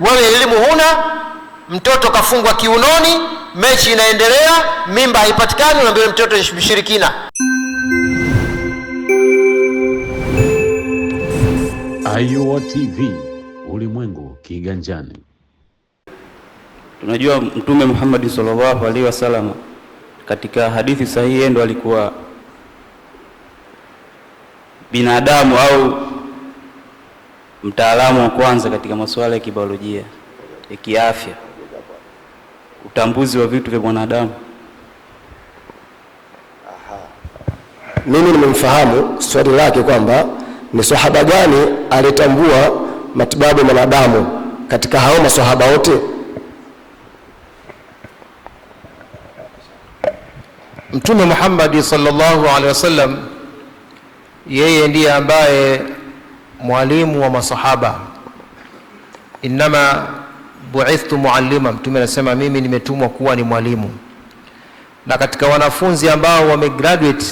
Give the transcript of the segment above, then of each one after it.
Wewe elimu huna, mtoto kafungwa kiunoni, mechi inaendelea, mimba haipatikani, unaambia mtoto ni mshirikina. Ayuo TV, ulimwengu kiganjani. Tunajua Mtume Muhammad sallallahu alaihi wasallam katika hadithi sahihi ndo alikuwa binadamu au mtaalamu wa kwanza katika masuala ya kibiolojia, ya kiafya, utambuzi wa vitu vya mwanadamu. Mimi nimemfahamu swali lake kwamba ni sahaba gani alitambua matibabu ya mwanadamu katika hao maswahaba wote. Mtume Muhammad sallallahu alaihi wasallam yeye ndiye ambaye mwalimu wa masahaba. Inama bu'ithtu muallima, Mtume anasema mimi nimetumwa kuwa ni mwalimu. Na katika wanafunzi ambao wamegraduate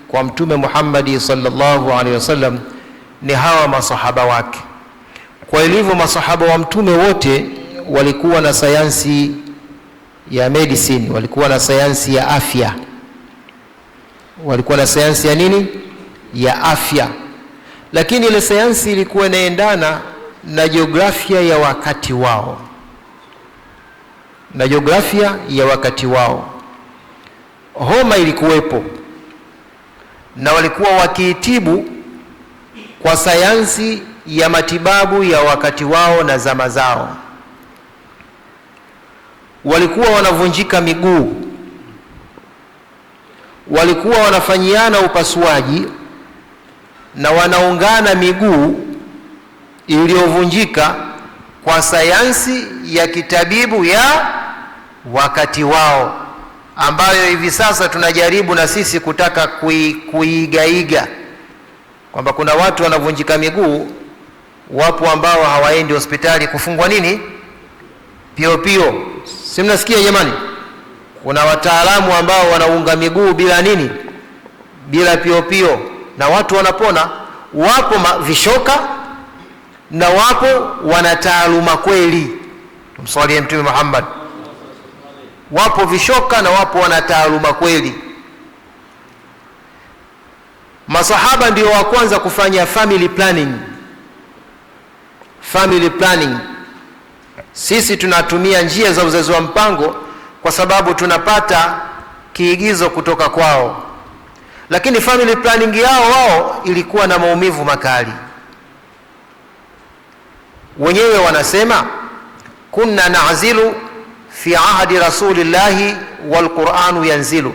kwa Mtume Muhammad sallallahu alaihi wasallam ni hawa masahaba wake. Kwa ilivyo masahaba wa Mtume wote walikuwa na sayansi ya medicine, walikuwa na sayansi ya afya. Walikuwa na sayansi ya nini? Ya afya. Lakini ile sayansi ilikuwa inaendana na jiografia ya wakati wao. Na jiografia ya wakati wao. Homa ilikuwepo. Na walikuwa wakiitibu kwa sayansi ya matibabu ya wakati wao na zama zao. Walikuwa wanavunjika miguu. Walikuwa wanafanyiana upasuaji na wanaungana miguu iliyovunjika kwa sayansi ya kitabibu ya wakati wao, ambayo hivi sasa tunajaribu na sisi kutaka kuigaiga, kwamba kuna watu wanavunjika miguu, wapo ambao hawaendi hospitali kufungwa nini? Pio. Si mnasikia jamani? Kuna wataalamu ambao wanaunga miguu bila nini? Bila pio, na watu wanapona. Wapo vishoka na wapo wanataaluma kweli. Tumswalie Mtume Muhammad. Wapo vishoka na wapo wanataaluma kweli. Masahaba ndio wa kwanza kufanya family planning. Sisi tunatumia njia za uzazi wa mpango kwa sababu tunapata kiigizo kutoka kwao. Lakini family planning yao wao ilikuwa na maumivu makali. Wenyewe wanasema kunna na'zilu fi ahdi rasulillahi wal Qur'anu yanzilu,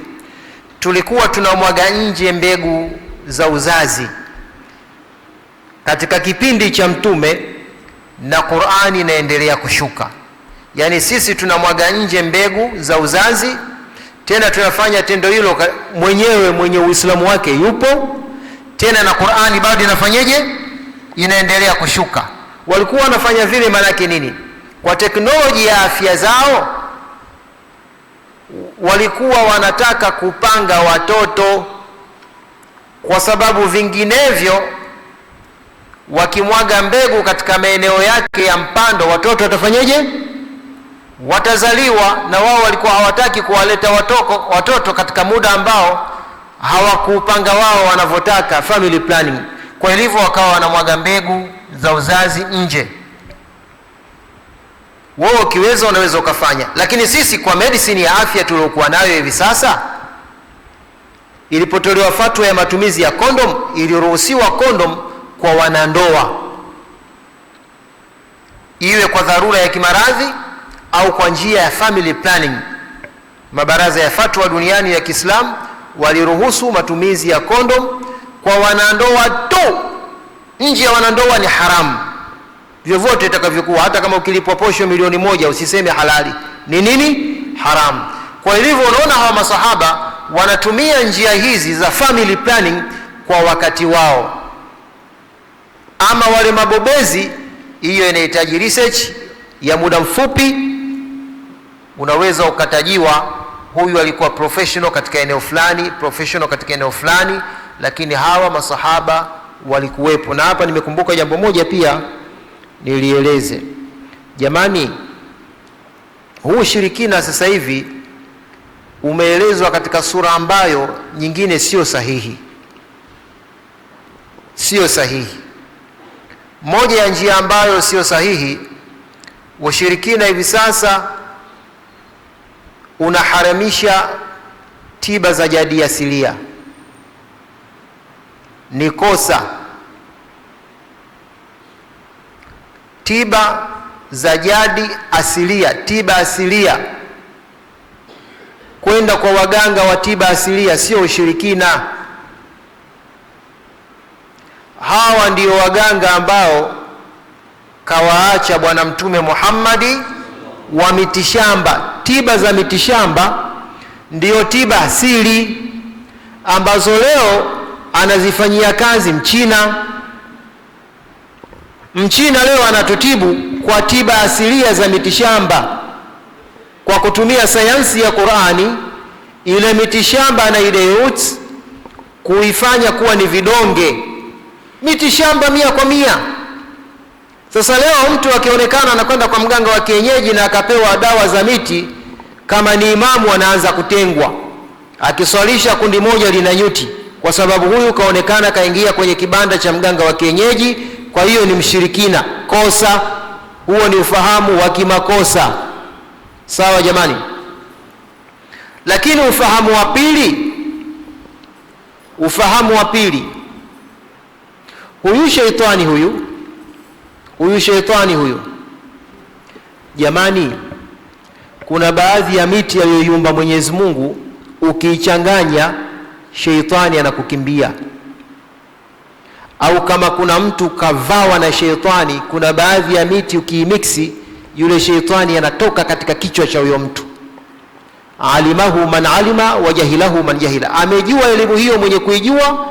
tulikuwa tunamwaga nje mbegu za uzazi katika kipindi cha Mtume na Qur'ani inaendelea kushuka. Yani sisi tunamwaga nje mbegu za uzazi, tena tunafanya tendo hilo mwenyewe mwenye Uislamu wake yupo, tena na Qur'ani bado inafanyeje? Inaendelea kushuka. Walikuwa wanafanya vile maana yake nini? Kwa teknolojia ya afya zao walikuwa wanataka kupanga watoto, kwa sababu vinginevyo wakimwaga mbegu katika maeneo yake ya mpando, watoto watafanyeje? Watazaliwa. Na wao walikuwa hawataki kuwaleta watoto katika muda ambao hawakupanga wao wanavyotaka, family planning. Kwa hivyo wakawa wanamwaga mbegu za uzazi nje. Wao ukiweza unaweza ukafanya, lakini sisi kwa medicine ya afya tuliokuwa nayo hivi sasa, ilipotolewa fatwa ya matumizi ya kondom, iliruhusiwa kondom kwa wanandoa, iwe kwa dharura ya kimaradhi au kwa njia ya family planning. Mabaraza ya fatwa duniani ya Kiislamu waliruhusu matumizi ya kondom kwa wanandoa tu. Nje ya wanandoa ni haramu vyovyote itakavyokuwa. Hata kama ukilipwa posho milioni 1 usiseme halali, ni nini? Haramu. Kwa hivyo unaona hawa masahaba wanatumia njia hizi za family planning kwa wakati wao. Ama wale mabobezi, hiyo inahitaji research ya muda mfupi. Unaweza ukatajiwa huyu alikuwa professional katika eneo fulani, lakini hawa masahaba walikuwepo. Na hapa nimekumbuka jambo moja pia nilieleze. Jamani, huu ushirikina sasa hivi umeelezwa katika sura ambayo nyingine sio sahihi. Sio sahihi. Moja ya njia ambayo sio sahihi, ushirikina hivi sasa unaharamisha tiba za jadi asilia. Ni kosa. Tiba za jadi asilia, tiba asilia, kwenda kwa waganga wa tiba asilia sio ushirikina. Hawa ndio waganga ambao kawaacha Bwana Mtume Muhammadi wa mitishamba. Tiba za mitishamba ndio tiba asili ambazo leo anazifanyia kazi Mchina. Mchina leo anatutibu kwa tiba asilia za mitishamba kwa kutumia sayansi ya Qur'ani. Ile mitishamba na ile roots kuifanya kuwa ni vidonge, mitishamba 100%. Sasa leo mtu akionekana anakwenda kwa mganga wa kienyeji na akapewa dawa za miti, kama ni imamu anaanza kutengwa, akiswalisha kundi moja lina nyuti, kwa sababu huyu kaonekana kaingia kwenye kibanda cha mganga wa kienyeji, kwa hiyo ni mshirikina. Kosa. Huo ni ufahamu wa kimakosa. Sawa jamani? Lakini ufahamu wa pili, huyu sheitani huyu, jamani, kuna baadhi ya miti aliyoiumba Mwenyezi Mungu, ukiichanganya sheitani anakukimbia. Au kama kuna mtu kavawa na sheitani, kuna baadhi ya miti ukiimiksi, yule sheitani anatoka katika kichwa cha huyo mtu. Alimahu man alima wa jahilahu man jahila. Amejua elimu hiyo mwenye kuijua,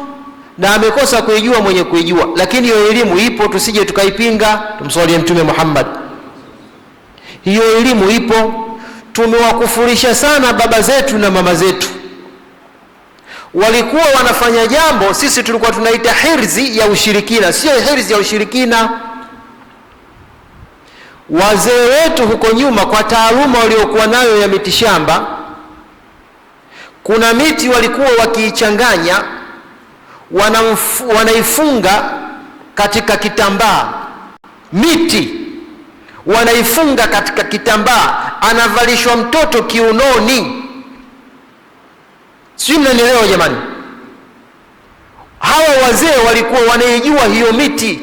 na amekosa kuijua mwenye kuijua. Lakini hiyo elimu ipo, tusije tukaipinga. Tumswalie Mtume Muhammad. Hiyo elimu ipo. Tumewakufurisha sana baba zetu na mama zetu. Walikuwa wanafanya jambo, sisi tulikuwa tunaita hirzi ya ushirikina. Sio hirzi ya ushirikina. Wazee wetu huko nyuma, kwa taaluma waliokuwa nayo ya mitishamba, kuna miti walikuwa wakiichanganya, wanaifunga katika kitambaa. Miti wanaifunga katika kitambaa, anavalishwa mtoto kiunoni. Sio, mnanielewa jamani? Hawa wazee walikuwa wanaijua hiyo miti.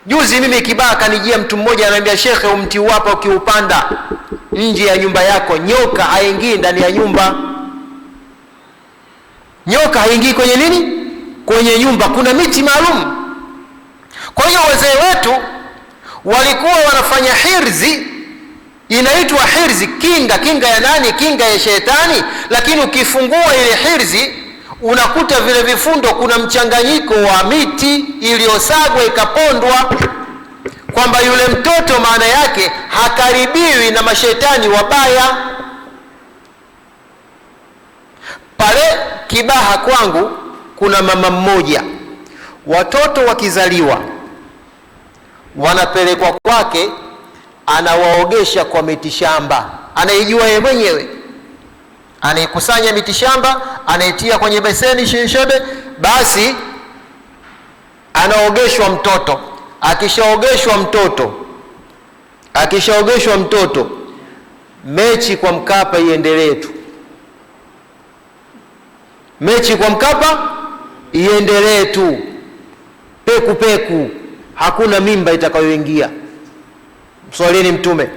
Juzi mimi Kibaha kanijia mtu mmoja ananiambia, shekhe, umti wapo ukiupanda nje ya nyumba yako, nyoka haingii ndani ya nyumba. Nyoka haingii kwenye nini? Kwenye nyumba. Kuna miti maalum. Kwa hiyo wazee wetu walikuwa wanafanya hirzi, inaitwa hirzi, kinga ya nani? Kinga ya shetani. Lakini ukifungua ile hirzi, unakuta vile vifundo kuna mchanganyiko wa miti iliyosagwa ikapondwa, kwamba yule mtoto maana yake hakaribiwi na mashetani wabaya. Pale Kibaha kwangu kuna mama mmoja, watoto wakizaliwa wanapelekwa kwake, anawaogesha kwa mitishamba. Anaijua yeye mwenyewe, anaikusanya mitishamba, anaitia kwenye beseni shebe, basi anaogeshwa mtoto. Akishaogeshwa mtoto, mechi kwa Mkapa iendelee tu. Mechi kwa Mkapa iendelee tu, peku peku, hakuna mimba itakayoingia. Mswalieni Mtume.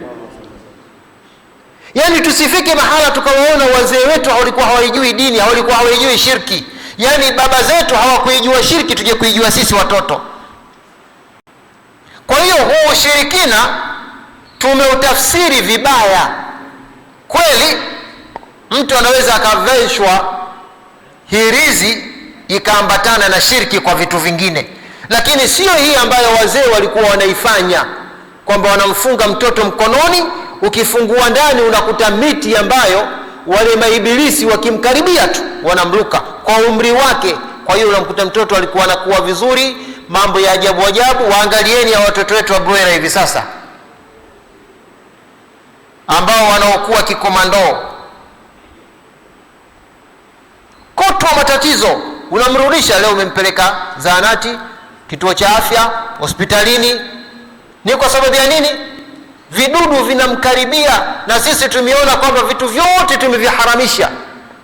Yani tusifike mahala tukawaona wazee wetu walikuwa hawaijui dini, walikuwa hawaijui shirki. Yani baba zetu hawakuijua shirki, tuje kuijua sisi watoto. Kwa hiyo huu ushirikina tumeutafsiri vibaya. Kweli mtu anaweza akaveshwa hirizi ikaambatana na shirki kwa vitu vingine, lakini sio hii ambayo wazee walikuwa wanaifanya, kwamba wanamfunga mtoto mkononi, ukifungua ndani unakuta miti ambayo wale maibilisi wakimkaribia tu wanamruka kwa umri wake. Kwa hiyo unamkuta mtoto alikuwa anakuwa vizuri, mambo ya ajabu ajabu. Waangalieni ya watoto wetu wa Bwera hivi sasa, wanaokuwa kikomando, kutwa matatizo, unamrudisha leo, umempeleka zahanati, kituo cha afya, hospitalini. Ni kwa sababu ya nini? Vidudu vinamkaribia, na sisi tumeona kwamba vitu vyote tumeviharamisha.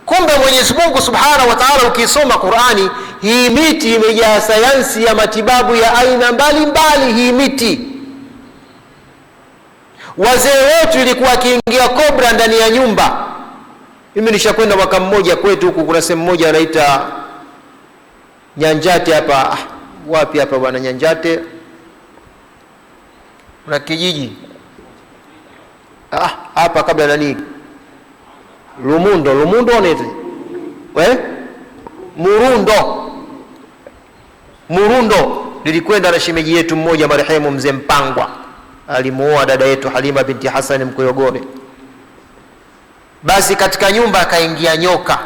Kumbe Mwenyezi Mungu Subhanahu wa Ta'ala, ukisoma Qur'ani, hii miti imejaa sayansi ya matibabu ya aina mbalimbali. Hii miti, wazee wetu ilikuwa akiingia kobra ndani ya nyumba. Mimi nishakwenda mwaka mmoja kwetu huku, kuna sehemu moja anaita Nyanjate hapa. Wapi hapa bwana Nyanjate? Kuna kijiji hapa kabla nani, Lumundo unaita Murundo. Nilikwenda na shemeji yetu mmoja marehemu mzee Mpangwa, alimuoa dada yetu Halima binti Hassan Mkoyogore. Basi katika nyumba akaingia nyoka.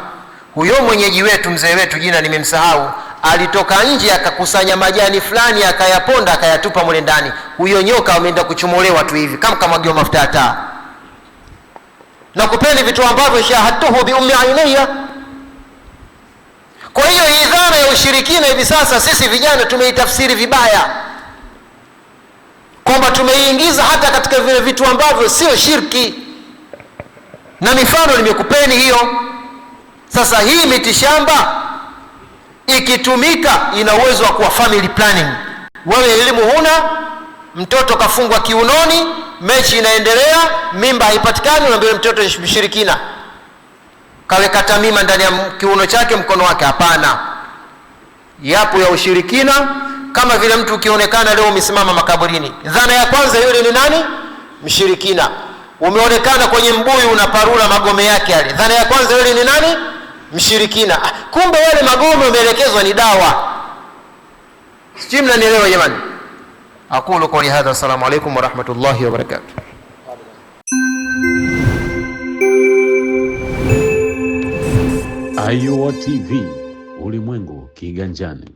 Huyo mwenyeji wetu, mzee wetu, jina nimemsahau, alitoka nje akakusanya majani fulani akayaponda akayatupa mule ndani. Huyo nyoka ameenda kuchomolewa tu hivi kama kamwagiwa mafuta ya taa. Na kupeni vitu ambavyo shahadtuhu bi ummi ainaiya. Kwa hiyo hii dhana ya ushirikina hivi sasa sisi vijana tumeitafsiri vibaya, kwamba tumeingiza hata katika vile vitu ambavyo sio shirki, na mifano nimekupeni hiyo. Sasa hii mitishamba ikitumika ina uwezo wa kuwa family planning. Wewe elimu huna, mtoto kafungwa kiunoni, mechi inaendelea, mimba haipatikani, unaambia mtoto ni mshirikina, kaweka tamima ndani ya kiuno chake, mkono wake. Hapana, yapo ya ushirikina. Kama vile mtu ukionekana leo umesimama makaburini, dhana ya kwanza yule ni nani? Mshirikina. Umeonekana kwenye mbuyu unaparula magome yake yale, dhana ya kwanza yule ni nani? Mshirikina. Kumbe yale magome umeelekezwa ni dawa. Sijui mnanielewa jamani? Aqulu qawli hadha, assalamu alaykum wa rahmatullahi wa barakatuh. AYUO TV, ulimwengu kiganjani.